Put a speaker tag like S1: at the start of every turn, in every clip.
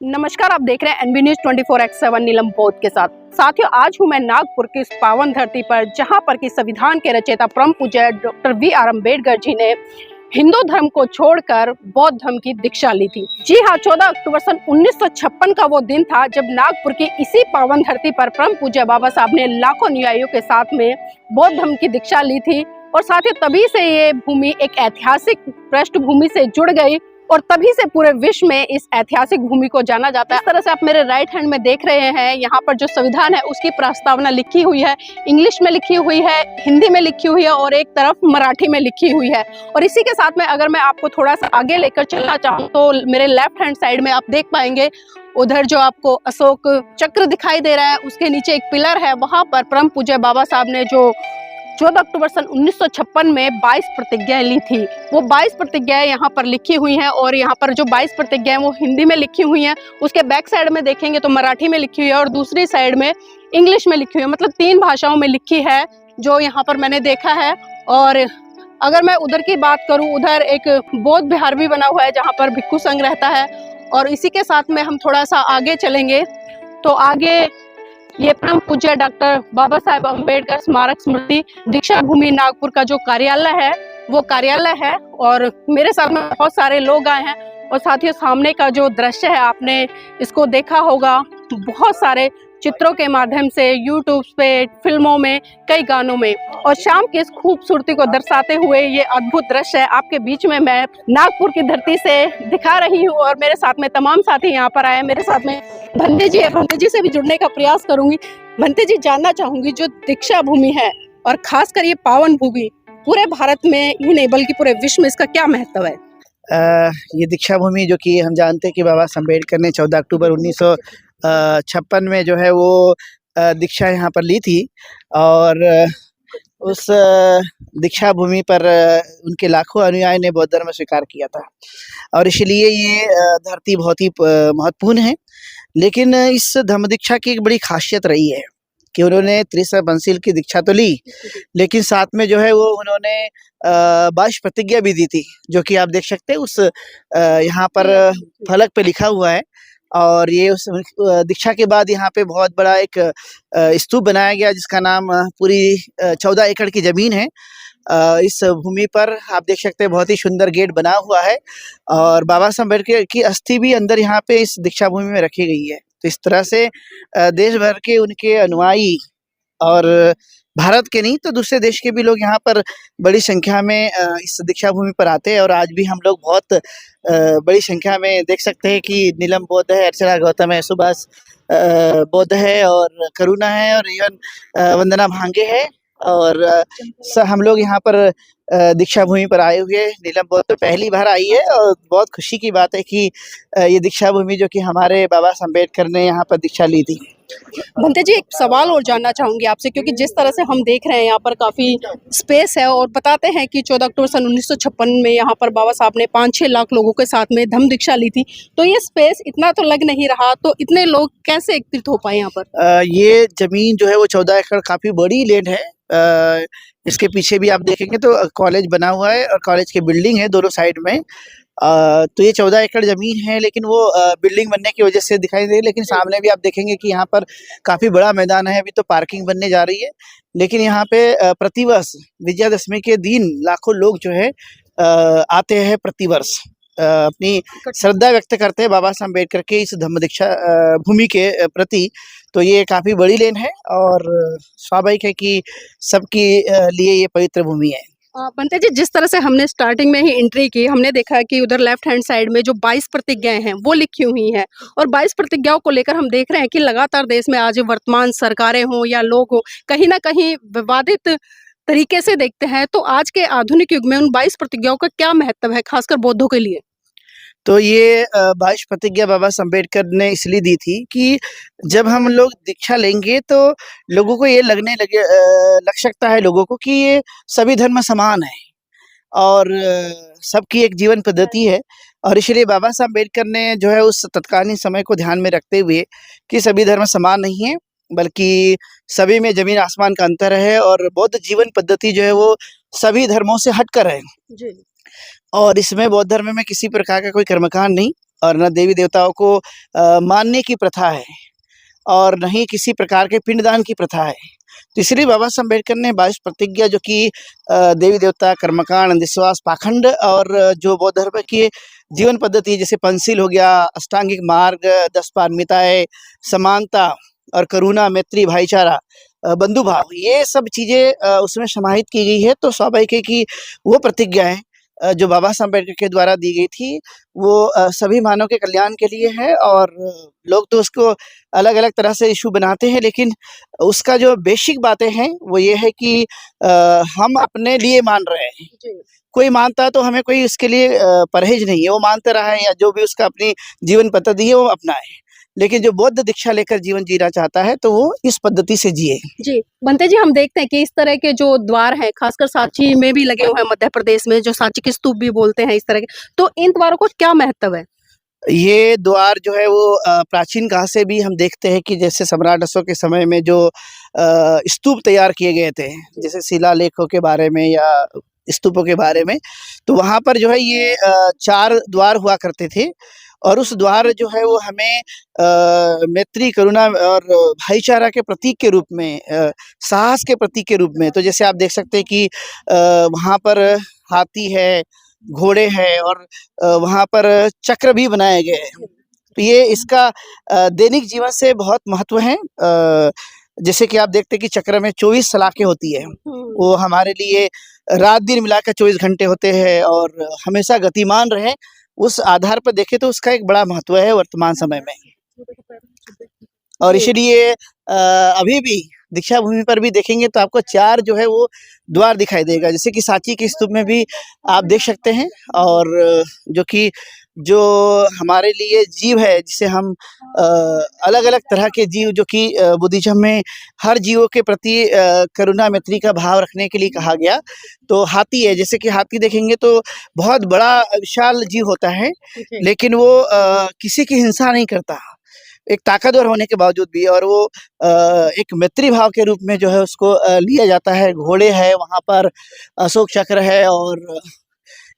S1: नमस्कार, आप देख रहे हैं एनबी न्यूज 24x7 नीलम बौद्ध के साथ। साथियों, आज हूं मैं नागपुर की इस पावन धरती पर, जहां पर कि संविधान के रचयिता परम पूज्य डॉक्टर बी.आर. अम्बेडकर जी ने हिंदू धर्म को छोड़कर बौद्ध धर्म की दीक्षा ली थी। जी हाँ, 14 अक्टूबर सन 1956 का वो दिन था जब नागपुर की इसी पावन धरती पर परम पूज्य बाबा साहब ने लाखों अनुयायियों के साथ में बौद्ध धर्म की दीक्षा ली थी। और साथ ही तभी से ये भूमि एक ऐतिहासिक पृष्ठभूमि से जुड़ गई और तभी से पूरे विश्व में इस ऐतिहासिक भूमि को जाना जाता है। इस तरह से आप मेरे राइट हैंड में देख रहे हैं, यहाँ पर जो संविधान है उसकी प्रस्तावना लिखी हुई है, इंग्लिश में लिखी हुई है, हिंदी में लिखी हुई है और एक तरफ मराठी में लिखी हुई है। और इसी के साथ में अगर मैं आपको थोड़ा सा आगे लेकर चलना चाहूँ तो मेरे लेफ्ट हैंड साइड में आप देख पाएंगे, उधर जो आपको अशोक चक्र दिखाई दे रहा है, उसके नीचे एक पिलर है। वहां पर परम पूज्य बाबा साहब ने जो 14 अक्टूबर सन 1956 में 22 प्रतिज्ञाएं ली थी, वो 22 प्रतिज्ञाएं यहाँ पर लिखी हुई हैं। और यहाँ पर जो 22 प्रतिज्ञाएं वो हिंदी में लिखी हुई हैं, उसके बैक साइड में देखेंगे तो मराठी में लिखी हुई है और दूसरी साइड में इंग्लिश में लिखी हुई है। मतलब 3 भाषाओं में लिखी है जो यहाँ पर मैंने देखा है। और अगर मैं उधर की बात करूँ, उधर एक बौद्ध विहार भी बना हुआ है जहाँ पर भिक्षु संघ रहता है। और इसी के साथ में हम थोड़ा सा आगे चलेंगे तो आगे ये परम पूज्य डॉक्टर बाबा साहेब अम्बेडकर स्मारक स्मृति दीक्षा भूमि नागपुर का जो कार्यालय है वो कार्यालय है। और मेरे साथ में बहुत सारे लोग आए हैं और साथियों, सामने का जो दृश्य है आपने इसको देखा होगा बहुत सारे चित्रों के माध्यम से, यूट्यूब पे, फिल्मों में, कई गानों में। और शाम की इस खूबसूरती को दर्शाते हुए ये अद्भुत दृश्य है आपके बीच में मैं नागपुर की धरती से दिखा रही हूँ। और मेरे साथ में तमाम साथी यहाँ पर आए, मेरे साथ में भंते जी है, भंते जी से भी जुड़ने का प्रयास करूंगी। भंते जी, जानना चाहूंगी जो दीक्षा भूमि है और खासकर ये पावन भूमि पूरे भारत में ही नहीं बल्कि पूरे विश्व में इसका क्या महत्व है?
S2: ये दीक्षा भूमि जो कि हम जानते हैं कि बाबा साहब अम्बेडकर ने 14 अक्टूबर 1956 में जो है वो दीक्षा यहाँ पर ली थी। और उस दीक्षा भूमि पर उनके लाखों अनुयायी ने बौद्ध धर्म स्वीकार किया था। और इसलिए ये धरती बहुत ही महत्वपूर्ण है। लेकिन इस धम्म दीक्षा की एक बड़ी खासियत रही है कि उन्होंने त्रिशा बंसील की दीक्षा तो ली, लेकिन साथ में जो है वो उन्होंने 22 प्रतिज्ञा भी दी थी, जो कि आप देख सकते हैं उस यहाँ पर फलक पे लिखा हुआ है। और ये उस दीक्षा के बाद यहाँ पे बहुत बड़ा एक स्तूप बनाया गया जिसका नाम पूरी 14 एकड़ की जमीन है। इस भूमि पर आप देख सकते हैं बहुत ही सुंदर गेट बना हुआ है और बाबा साहब अम्बेडकर की अस्थि भी अंदर यहाँ पे इस दीक्षा भूमि में रखी गई है। तो इस तरह से देश भर के उनके अनुयायी और भारत के नहीं तो दूसरे देश के भी लोग यहाँ पर बड़ी संख्या में इस दीक्षा भूमि पर आते हैं। और आज भी हम लोग बहुत बड़ी संख्या में देख सकते हैं कि नीलम बौद्ध है, अर्चना गौतम है, सुभाष बौद्ध है और करुणा है और इवन वंदना भांगे है। और हम लोग यहाँ पर दीक्षा भूमि पर आए हुए नीलम बौद्ध तो पहली बार आई है और बहुत खुशी की बात है कि ये दीक्षा भूमि जो कि हमारे बाबा साहब अम्बेडकर ने यहाँ पर दीक्षा ली थी।
S1: भंते जी, एक सवाल और जानना चाहूंगी आपसे, क्योंकि जिस तरह से हम देख रहे हैं यहाँ पर काफी स्पेस है और बताते हैं कि 14 अक्टूबर सन 1956 में यहाँ पर बाबा साहब ने 5-6 लाख लोगों के साथ में धम्म दीक्षा ली थी। तो ये स्पेस इतना तो लग नहीं रहा, तो इतने लोग कैसे एकत्रित हो पाए यहाँ पर?
S2: ये जमीन जो है वो 14 एकड़ काफी बड़ी लैंड है। इसके पीछे भी आप देखेंगे तो कॉलेज बना हुआ है और कॉलेज की बिल्डिंग है दोनों साइड में। तो ये 14 एकड़ जमीन है, लेकिन वो बिल्डिंग बनने की वजह से दिखाई दे रही है। लेकिन सामने भी आप देखेंगे कि यहाँ पर काफी बड़ा मैदान है, अभी तो पार्किंग बनने जा रही है। लेकिन यहाँ पे प्रतिवर्ष विजयादशमी के दिन लाखों लोग जो है आते हैं, प्रतिवर्ष अपनी श्रद्धा व्यक्त करते हैं बाबा साहब अम्बेडकर के इस धम्म दीक्षा भूमि के प्रति। तो ये काफी बड़ी लेन है और स्वाभाविक है कि सबके लिए ये पवित्र भूमि है।
S1: बनते जी, जिस तरह से हमने स्टार्टिंग में ही एंट्री की, हमने देखा कि उधर लेफ्ट हैंड साइड में जो 22 प्रतिज्ञाएं हैं वो लिखी हुई हैं। और 22 प्रतिज्ञाओं को लेकर हम देख रहे हैं कि लगातार देश में आज वर्तमान सरकारें हों या लोग हों, कहीं ना कहीं विवादित तरीके से देखते हैं। तो आज के आधुनिक युग में उन 22 प्रतिज्ञाओं का क्या महत्व है, खासकर बौद्धों के लिए?
S2: तो ये 22 प्रतिज्ञा बाबा साहब अम्बेडकर ने इसलिए दी थी कि जब हम लोग दीक्षा लेंगे तो लोगों को ये लग सकता है लोगों को कि ये सभी धर्म समान है और सबकी एक जीवन पद्धति है। और इसलिए बाबा साहब अम्बेडकर ने जो है उस तत्कालीन समय को ध्यान में रखते हुए कि सभी धर्म समान नहीं है बल्कि सभी में जमीन आसमान का अंतर है और बौद्ध जीवन पद्धति जो है वो सभी धर्मों से हटकर है।
S1: जी।
S2: और इसमें बौद्ध धर्म में किसी प्रकार का कोई कर्मकांड नहीं, और न देवी देवताओं को मानने की प्रथा है और न ही किसी प्रकार के पिंडदान की प्रथा है। तो इसलिए बाबा साहब अम्बेडकर ने 22 प्रतिज्ञा जो कि देवी देवता, कर्मकांड, अंधविश्वास, पाखंड और जो बौद्ध धर्म की जीवन पद्धति जैसे पंचशील हो गया, अष्टांगिक मार्ग, 10 पारमिताएं, समानता और करुणा, मैत्री, भाईचारा, बंधुभाव, ये सब चीज़ें उसमें समाहित की गई है। तो स्वाभाविक है कि वो प्रतिज्ञाएं जो बाबा साहब अम्बेडकर के द्वारा दी गई थी वो सभी मानव के कल्याण के लिए है। और लोग तो उसको अलग अलग तरह से इशू बनाते हैं, लेकिन उसका जो बेसिक बातें हैं वो ये है कि हम अपने लिए मान रहे हैं। कोई मानता है तो हमें कोई इसके लिए परहेज नहीं है, वो मानते रहा है या जो भी उसका अपनी जीवन पद्धति है वो अपनाए। लेकिन जो बौद्ध दीक्षा लेकर जीवन जीना चाहता है तो वो इस पद्धति से जिए।
S1: जी, बनते जी, हम देखते हैं कि इस तरह के जो द्वार हैं, खासकर सांची में भी लगे हुए हैं, मध्य प्रदेश में जो सांची के स्तूप भी बोलते हैं इस तरह के, तो इन द्वारों को क्या महत्व है?
S2: ये द्वार जो है वो प्राचीन काल से भी हम देखते हैं कि जैसे सम्राट अशोक के समय में जो स्तूप तैयार किए गए थे, जैसे शिलालेखों के बारे में या स्तूपों के बारे में, तो वहाँ पर जो है ये 4 द्वार हुआ करते थे। और उस द्वार जो है वो हमें मैत्री, करुणा और भाईचारा के प्रतीक के रूप में, साहस के प्रतीक के रूप में, तो जैसे आप देख सकते हैं कि वहाँ पर हाथी है, घोड़े हैं और वहाँ पर चक्र भी बनाए गए हैं। तो ये इसका दैनिक जीवन से बहुत महत्व है। जैसे कि आप देखते हैं कि चक्र में 24 सलाखें होती है, वो हमारे लिए रात दिन मिलाकर 24 घंटे होते हैं और हमेशा गतिमान रहे, उस आधार पर देखें तो उसका एक बड़ा महत्व है वर्तमान समय में। और इसलिए अभी भी दीक्षा भूमि पर भी देखेंगे तो आपको 4 जो है वो द्वार दिखाई देगा, जैसे कि सांची के स्तूप में भी आप देख सकते हैं। और जो कि जो हमारे लिए जीव है, जिसे हम अलग अलग तरह के जीव, जो कि बुद्धिज्म में हर जीवों के प्रति करुणा मैत्री का भाव रखने के लिए कहा गया। तो हाथी है, जैसे कि हाथी देखेंगे तो बहुत बड़ा विशाल जीव होता है, लेकिन वो किसी की हिंसा नहीं करता, एक ताकतवर होने के बावजूद भी, और वो एक मैत्री भाव के रूप में जो है उसको लिया जाता है। घोड़े है, वहाँ पर अशोक चक्र है और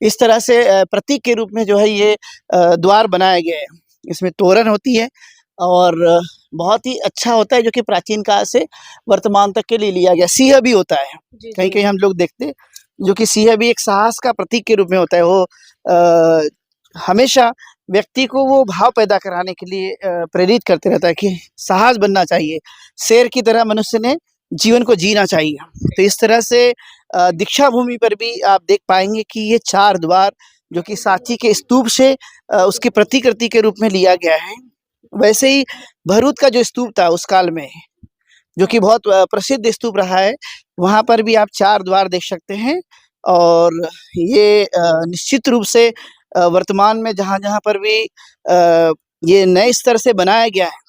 S2: इस तरह से प्रतीक के रूप में जो है ये द्वार बनाए गए हैं। इसमें तोरण होती है और बहुत ही अच्छा होता है, जो कि प्राचीन काल से वर्तमान तक के लिए लिया गया। सिंह भी होता है, कहीं-कहीं हम लोग देखते हैं, जो कि सिंह भी एक साहस का प्रतीक के रूप में होता है। वो हमेशा व्यक्ति को वो भाव पैदा कराने के लिए प्रेरित करते रहता है कि साहस बनना चाहिए, शेर की तरह मनुष्य ने जीवन को जीना चाहिए। तो इस तरह से दीक्षा भूमि पर भी आप देख पाएंगे कि ये 4 द्वार जो कि सांची के स्तूप से उसकी प्रतिकृति के रूप में लिया गया है। वैसे ही भरूच का जो स्तूप था उस काल में, जो कि बहुत प्रसिद्ध स्तूप रहा है, वहाँ पर भी आप 4 द्वार देख सकते हैं। और ये निश्चित रूप से वर्तमान में जहाँ-जहाँ पर भी ये नए स्तर से बनाया गया है,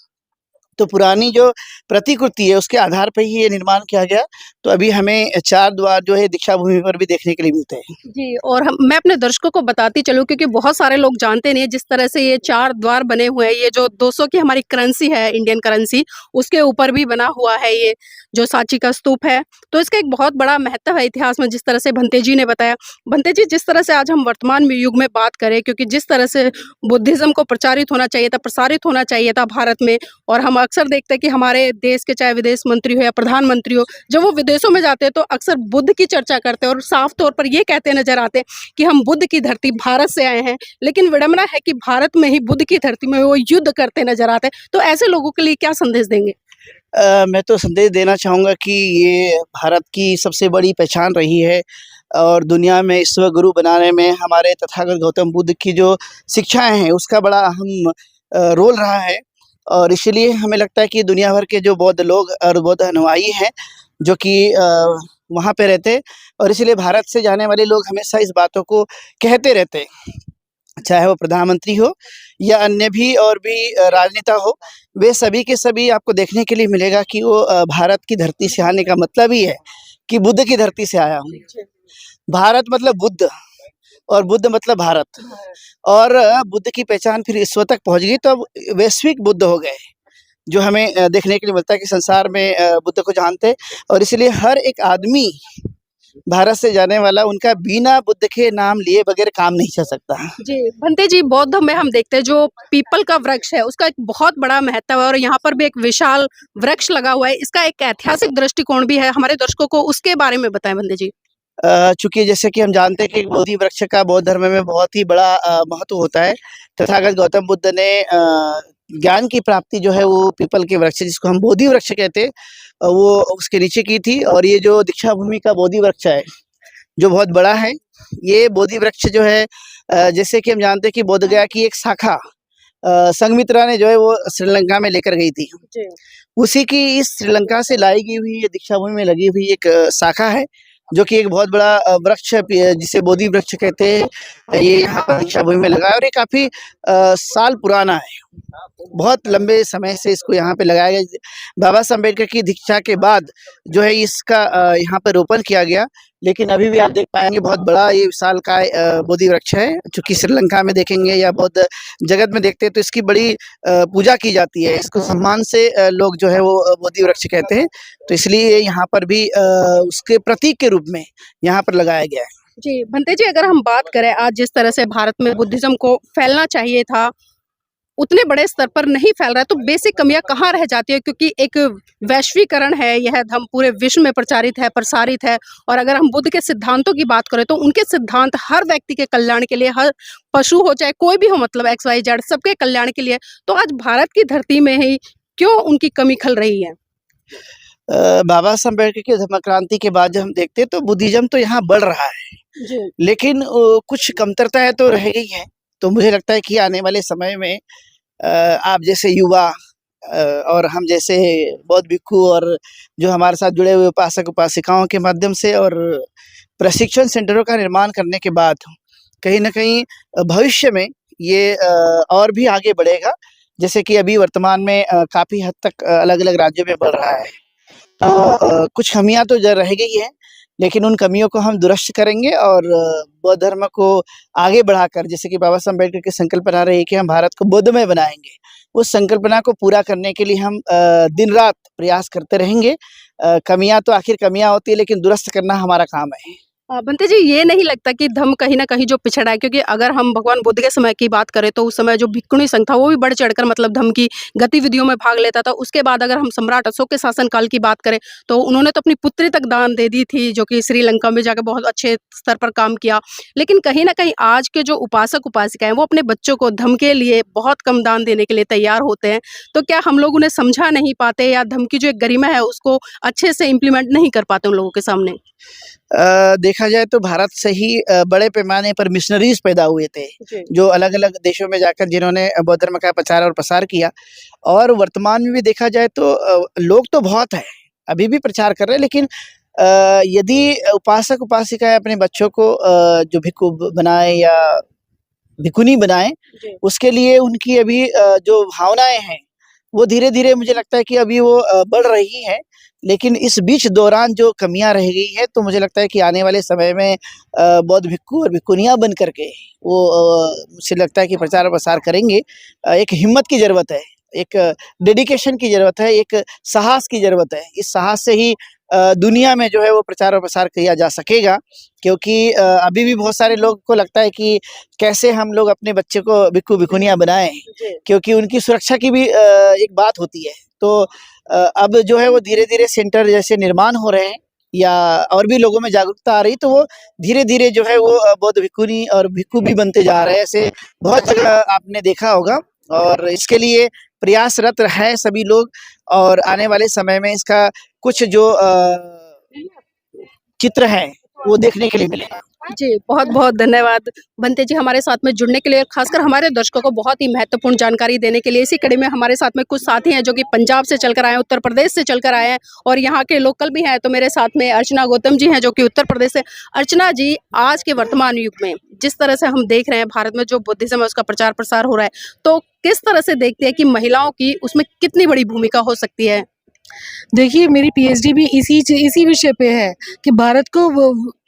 S2: तो पुरानी जो प्रतिकृति है उसके आधार पे ही ये निर्माण किया गया। तो अभी हमें 4 द्वार जो है दीक्षा भूमि पर भी देखने के लिए मिलते हैं।
S1: जी, और मैं अपने दर्शकों को बताती चलूँ, क्योंकि बहुत सारे लोग जानते नहीं जिस तरह से ये 4 द्वार बने हुए हैं। ये जो 200 की हमारी करेंसी है, इंडियन करेंसी, उसके ऊपर भी बना हुआ है ये जो सांची का स्तूप है। तो इसका एक बहुत बड़ा महत्व है इतिहास में, जिस तरह से भंते जी ने बताया। भंते जी, जिस तरह से आज हम वर्तमान युग में बात करें, क्योंकि जिस तरह से बुद्धिज़्म को प्रचारित होना चाहिए था, प्रसारित होना चाहिए था भारत में, और हम अक्सर देखते हैं कि हमारे देश के चाहे विदेश मंत्री हो या प्रधानमंत्री हो, जब वो विदेशों में जाते हैं तो अक्सर बुद्ध की चर्चा करते हैं और साफ तौर पर ये कहते नजर आते हैं कि हम बुद्ध की धरती भारत से आए हैं। लेकिन विडंबना है कि भारत में ही बुद्ध की धरती में वो युद्ध करते नजर आते हैं। तो ऐसे लोगों के लिए क्या संदेश देंगे?
S2: मैं तो संदेश देना चाहूँगा कि ये भारत की सबसे बड़ी पहचान रही है और दुनिया में ईश्वर गुरु बनाने में हमारे तथागत गौतम बुद्ध की जो शिक्षाएं हैं उसका बड़ा अहम रोल रहा है। और इसलिए हमें लगता है कि दुनिया भर के जो बौद्ध लोग और बौद्ध अनुयायी हैं, जो कि वहाँ पे रहते, और इसलिए भारत से जाने वाले लोग हमेशा इस बातों को कहते रहते हैं, चाहे वो प्रधानमंत्री हो या अन्य भी और भी राजनेता हो, वे सभी के सभी आपको देखने के लिए मिलेगा कि वो भारत की धरती से आने का मतलब ही है कि बुद्ध की धरती से आया हूँ। भारत मतलब बुद्ध और बुद्ध मतलब भारत, और बुद्ध की पहचान फिर ईश्वर तक पहुँच गई तो अब वैश्विक बुद्ध हो गए, जो हमें देखने के लिए मिलता है कि संसार में बुद्ध को जानते हैं। और इसलिए हर एक आदमी भारत से जाने वाला उनका बिना बुद्ध के नाम लिए बगैर काम नहीं चल सकता।
S1: जी भंते जी, बौद्ध में हम देखते हैं जो पीपल का वृक्ष है उसका एक बहुत बड़ा महत्व है और यहाँ पर भी एक विशाल वृक्ष लगा हुआ है। इसका एक ऐतिहासिक दृष्टिकोण भी है, हमारे दर्शकों को उसके बारे में बताएं भंते जी।
S2: चूंकि जैसे कि हम जानते हैं कि बोधि वृक्ष का बौद्ध धर्म में बहुत ही बड़ा महत्व होता है। तथागत गौतम बुद्ध ने ज्ञान की प्राप्ति जो है वो पीपल के वृक्ष जिसको हम बोधि वृक्ष कहते हैं वो उसके नीचे की थी। और ये जो दीक्षा भूमि का बोधि वृक्ष है जो बहुत बड़ा है, ये बोधि वृक्ष जो है जैसे कि हम जानते हैं कि बोध गया की एक शाखा संघमित्रा ने जो है वो श्रीलंका में लेकर गई थी।
S1: जी।
S2: उसी की इस श्रीलंका से लाई गई हुई ये दीक्षा भूमि में लगी हुई एक शाखा है जो कि एक बहुत बड़ा वृक्ष है जिसे बोधि वृक्ष कहते हैं। ये यहाँ पर दीक्षा भूमि में लगा है और ये काफी साल पुराना है, बहुत लंबे समय से इसको यहाँ पे लगाया गया। बाबा साहब अम्बेडकर की दीक्षा के बाद जो है इसका यहाँ पर रोपण किया गया, लेकिन अभी भी आप देख पाएंगे बहुत बड़ा ये विशाल का बोधि वृक्ष है। चूंकि श्रीलंका में देखेंगे या बौद्ध जगत में देखते हैं तो इसकी बड़ी पूजा की जाती है, इसको सम्मान से लोग जो है वो बोधि वृक्ष कहते हैं। तो इसलिए यहाँ पर भी उसके प्रतीक के रूप में यहाँ पर लगाया गया है।
S1: जी भंते जी, अगर हम बात करें आज जिस तरह से भारत में बुद्धिज्म को फैलना चाहिए था उतने बड़े स्तर पर नहीं फैल रहा है, तो बेसिक कमियां कहाँ रह जाती है? क्योंकि एक वैश्वीकरण है, यह धर्म पूरे विश्व में प्रचारित है, प्रसारित है। और अगर हम बुद्ध के सिद्धांतों की बात करें तो उनके सिद्धांत हर व्यक्ति के कल्याण के लिए, हर पशु हो चाहे कोई भी हो, मतलब XYZ सबके कल्याण के लिए। तो आज भारत की धरती में ही क्यों उनकी कमी खल रही है?
S2: बाबा साहब अम्बेडकर की धर्म क्रांति के बाद जब हम देखते हैं तो बुद्धिज्म तो यहाँ बढ़ रहा है,
S1: जी।
S2: लेकिन कुछ कमतरताएं तो रह गई हैं। तो मुझे लगता है कि आने वाले समय में आप जैसे युवा और हम जैसे बौद्ध भिक्खु और जो हमारे साथ जुड़े हुए उपासक उपासिकाओं के माध्यम से और प्रशिक्षण सेंटरों का निर्माण करने के बाद कहीं ना कहीं भविष्य में ये और भी आगे बढ़ेगा। जैसे कि अभी वर्तमान में काफी हद तक अलग अलग राज्यों में बढ़ रहा है। कुछ कमियां तो रह गई हैं, लेकिन उन कमियों को हम दुरुस्त करेंगे और बौद्ध धर्म को आगे बढ़ाकर, जैसे कि बाबा साहब अम्बेडकर की संकल्पना रही कि हम भारत को बौद्धमय बनाएंगे, उस संकल्पना को पूरा करने के लिए हम दिन रात प्रयास करते रहेंगे। कमियां तो आखिर कमियां होती है, लेकिन दुरुस्त करना हमारा काम है।
S1: बंते जी, ये नहीं लगता कि धर्म कहीं ना कहीं जो पिछड़ा है? क्योंकि अगर हम भगवान बुद्ध के समय की बात करें तो उस समय जो भिक्खुनी संघ था वो भी बढ़ चढ़कर मतलब धर्म की गतिविधियों में भाग लेता था। उसके बाद अगर हम सम्राट अशोक के शासनकाल की बात करें तो उन्होंने तो अपनी पुत्री तक दान दे दी थी, जो कि श्रीलंका में जाकर बहुत अच्छे स्तर पर काम किया। लेकिन कहीं ना कहीं आज के जो उपासक उपासिका हैं वो अपने बच्चों को धर्म के लिए बहुत कम दान देने के लिए तैयार होते हैं। तो क्या हम लोग उन्हें समझा नहीं पाते या धर्म की जो एक गरिमा है उसको अच्छे से इम्प्लीमेंट नहीं कर पाते उन लोगों के सामने?
S2: देखा जाए तो भारत से ही बड़े पैमाने पर मिशनरीज पैदा हुए थे, जो अलग अलग देशों में जाकर जिन्होंने बौद्ध धर्म का प्रचार और प्रसार किया। और वर्तमान में भी देखा जाए तो लोग तो बहुत हैं, अभी भी प्रचार कर रहे हैं, लेकिन यदि उपासक उपासिकाएं अपने बच्चों को जो भिक्खु बनाए या भिक्खुनी बनाए, उसके लिए उनकी अभी जो भावनाएं हैं वो धीरे धीरे मुझे लगता है कि अभी वो बढ़ रही है। लेकिन इस बीच दौरान जो कमियां रह गई है, तो मुझे लगता है कि आने वाले समय में बौद्ध भिक्खु और भिक्खुनियां बन करके वो मुझे लगता है कि प्रचार प्रसार करेंगे। एक हिम्मत की जरूरत है, एक डेडिकेशन की जरूरत है, एक साहस की जरूरत है। इस साहस से ही दुनिया में जो है वो प्रचार और प्रसार किया जा सकेगा। क्योंकि अभी भी बहुत सारे लोग को लगता है कि कैसे हम लोग अपने बच्चे को भिक्खु भिक्खुनियां बनाएं, क्योंकि उनकी सुरक्षा की भी एक बात होती है। तो अब जो है वो धीरे धीरे सेंटर जैसे निर्माण हो रहे हैं या और भी लोगों में जागरूकता आ रही, तो वो धीरे धीरे जो है वो बौद्ध भिक्खुनी और भिक्खु भी बनते जा रहे हैं। ऐसे बहुत जगह आपने देखा होगा और इसके लिए प्रयासरत है सभी लोग। और आने वाले समय में इसका कुछ जो चित्र है वो देखने के लिए मिलेगा।
S1: जी, बहुत बहुत धन्यवाद बंते जी हमारे साथ में जुड़ने के लिए, खासकर हमारे दर्शकों को बहुत ही महत्वपूर्ण जानकारी देने के लिए। इसी कड़ी में हमारे साथ में कुछ साथी हैं जो कि पंजाब से चलकर आए हैं, उत्तर प्रदेश से चलकर आए हैं और यहाँ के लोकल भी हैं। तो मेरे साथ में अर्चना गौतम जी हैं जो कि उत्तर प्रदेश से। अर्चना जी, आज के वर्तमान युग में जिस तरह से हम देख रहे हैं भारत में जो बुद्धिज्म है उसका प्रचार प्रसार हो रहा है, तो किस तरह से देखते हैं कि महिलाओं की उसमें कितनी बड़ी भूमिका हो सकती है?
S3: देखिए, मेरी पीएचडी भी इसी विषय पे है कि भारत को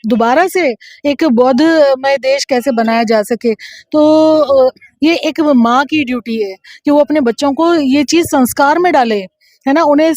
S3: दोबारा से एक बौद्धमय देश कैसे बनाया जा सके। तो ये एक माँ की ड्यूटी है कि वो अपने बच्चों को ये चीज़ संस्कार में डाले है ना, उन्हें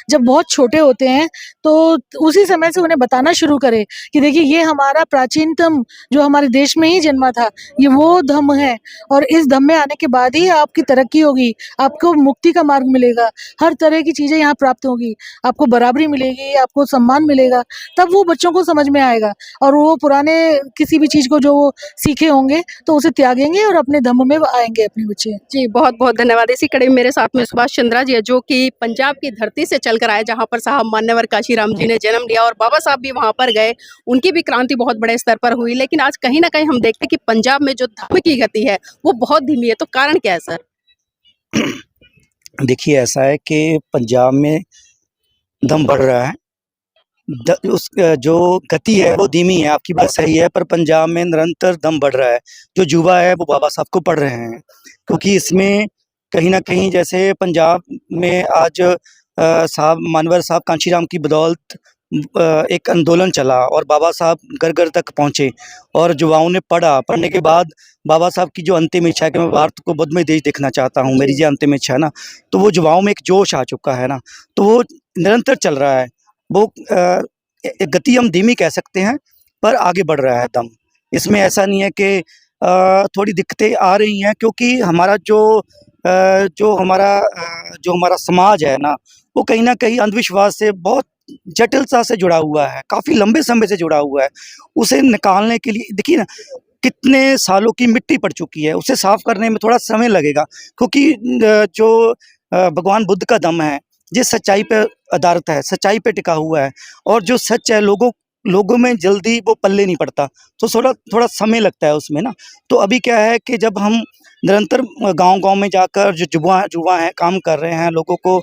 S3: जब बहुत छोटे होते हैं तो उसी समय से उन्हें बताना शुरू करें कि देखिए ये हमारा प्राचीनतम जो हमारे देश में ही जन्मा था, ये वो धम्म है और इस धम्म में आने के बाद ही आपकी तरक्की होगी, आपको मुक्ति का मार्ग मिलेगा, हर तरह की चीज़ें यहाँ प्राप्त होगी, आपको बराबरी मिलेगी, आपको सम्मान मिलेगा। तब वो बच्चों को समझ में आएगा और वो पुराने किसी भी चीज़ को जो वो सीखे होंगे तो उसे त्यागेंगे और अपने धम्म में आएंगे अपने बच्चे।
S1: जी, बहुत-बहुत धन्यवाद। इसी कड़ी में मेरे साथ में सुभाष चंद्रा जी है, जो कि पंजाब की धरती से चलकर आए, जहाँ पर साहब मान्यवर काशीराम जी ने जन्म लिया और बाबा साहब भी वहाँ पर गए। उनकी भी क्रांति बहुत बड़े स्तर पर हुई, लेकिन आज कहीं न कहीं हम देखते हैं कि पंजाब में जो धर्म की गति है, वो बहुत धीमी है। तो कारण क्या है सर?
S4: देखिए, ऐसा है कि पंजाब में दम बढ़ रहा है। जो गति है वो धीमी है, आपकी बात सही है, पर पंजाब में निरंतर दम बढ़ रहा है। जो युवा है वो बाबा साहब को पढ़ रहे हैं, क्योंकि इसमें कहीं न कहीं जैसे पंजाब में आज साहब मानवर साहब कांशीराम की बदौलत एक आंदोलन चला और बाबा साहब घर-घर तक पहुँचे और युवाओं ने पढ़ा। पढ़ने के बाद बाबा साहब की जो अंतिम इच्छा है कि मैं भारत को बुद्धमय देश देखना चाहता हूँ, मेरी जो अंतिम इच्छा है ना, तो वो युवाओं में एक जोश आ चुका है ना, तो वो निरंतर चल रहा है। वो गति हम धीमी कह सकते हैं, पर आगे बढ़ रहा है दम। इसमें ऐसा नहीं है कि थोड़ी दिक्कतें आ रही हैं, क्योंकि हमारा जो हमारा समाज है ना, वो कहीं न कहीं अंधविश्वास से बहुत जटिलता से जुड़ा हुआ है, काफ़ी लंबे समय से जुड़ा हुआ है। उसे निकालने के लिए देखिए ना, कितने सालों की मिट्टी पड़ चुकी है, उसे साफ़ करने में थोड़ा समय लगेगा, क्योंकि भगवान बुद्ध का दम है, ये सच्चाई पे आधारित है, सच्चाई पे टिका हुआ है और जो सच है लोगों में जल्दी वो पल्ले नहीं पड़ता, तो थोड़ा समय लगता है उसमें ना। तो अभी क्या है कि जब हम निरंतर गाँव-गाँव में जाकर जो युवा हैं काम कर रहे हैं, लोगों को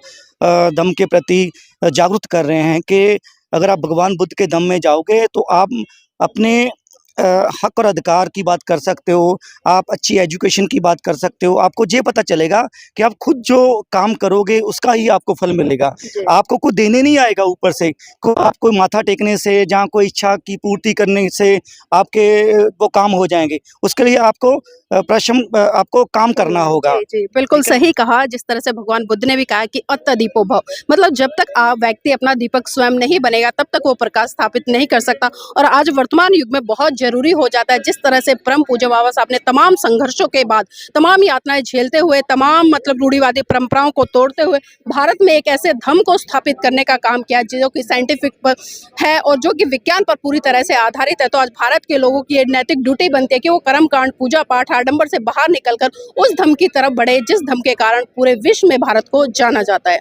S4: धम्म के प्रति जागरूक कर रहे हैं कि अगर आप भगवान बुद्ध के दम में जाओगे तो आप अपने हक और अधिकार की बात कर सकते हो, आप अच्छी एजुकेशन की बात कर सकते हो। आपको ये पता चलेगा कि आप खुद जो काम करोगे उसका ही आपको फल मिलेगा।
S1: जी।
S4: आपको कुछ देने नहीं आएगा ऊपर से, आपको माथा टेकने से, जहाँ कोई इच्छा की पूर्ति करने से आपके वो काम हो जाएँगे। उसके लिए आपको आपको काम करना होगा।
S1: जी, जी, बिल्कुल सही कहा। जिस तरह से भगवान बुद्ध ने भी कहा कि अत्त दीपो भव, मतलब जब तक व्यक्ति अपना दीपक स्वयं नहीं बनेगा, तब तक वो प्रकाश स्थापित नहीं कर सकता। और आज वर्तमान युग में बहुत ज़रूरी हो जाता है, जिस तरह से परम पूज्य बाबा साहब ने तमाम संघर्षों के बाद, तमाम यातनाएँ झेलते हुए, तमाम मतलब रूढ़िवादी परंपराओं को तोड़ते हुए भारत में एक ऐसे धर्म को स्थापित करने का काम किया, जो कि साइंटिफिक पर है और जो कि विज्ञान पर पूरी तरह से आधारित है। तो आज भारत के लोगों की ये नैतिक ड्यूटी बनती है कि वो कर्मकांड, पूजा-पाठ, आडंबर से बाहर निकलकर उस धर्म की तरफ बढ़े, जिस धर्म के कारण पूरे विश्व में भारत को जाना जाता है।